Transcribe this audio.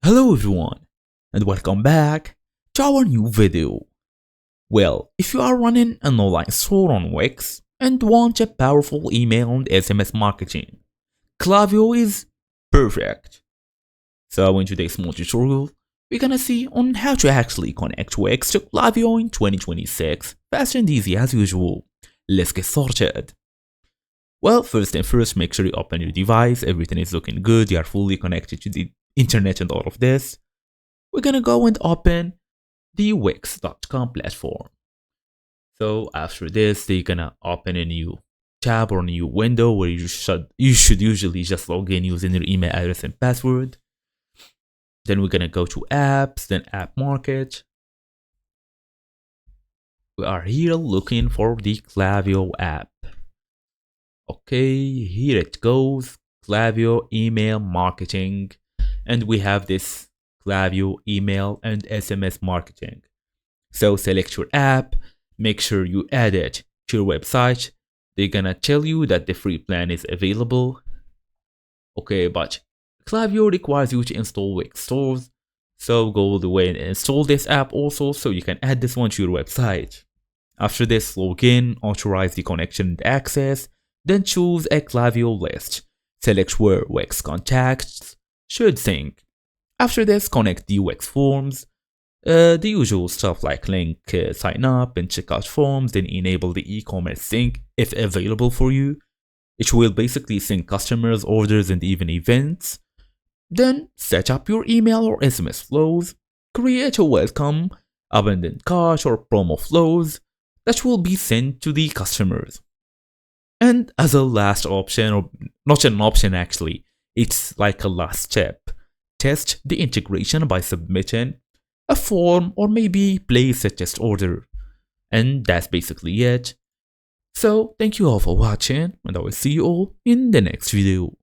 Hello everyone, and welcome back to our new video. Well, if you are running an online store on Wix and want a powerful email and SMS marketing, Klaviyo is perfect. So in today's small tutorial, we're gonna see on how to actually connect Wix to Klaviyo in 2026, fast and easy as usual. Let's get started. Well, first and first, make sure you open your device, everything is looking good, you are fully connected to the internet and all of this. We're gonna go and open the Wix.com platform. So after this, you're gonna open a new tab or a new window where you should usually just log in using your email address and password. Then we're gonna go to apps, then app market. We are here looking for the Klaviyo app. Okay, here it goes, Klaviyo email marketing, and we have this Klaviyo email and SMS marketing. So select your app, make sure you add it to your website. They're gonna tell you that the free plan is available. Okay, but Klaviyo requires you to install Wix stores. So go all the way and install this app also so you can add this one to your website. After this, log in, authorize the connection and access, then choose a Klaviyo list. Select where Wix contacts should sync. After this, connect the Wix forms, the usual stuff like link, sign up and checkout forms, then enable the e-commerce sync if available for you. It will basically sync customers, orders, and even events. Then set up your email or SMS flows, create a welcome, abandoned cart, or promo flows that will be sent to the customers. And as a last option, or not an option actually, it's like a last step, test the integration by submitting a form or maybe place a test order. And that's basically it. So thank you all for watching, and I will see you all in the next video.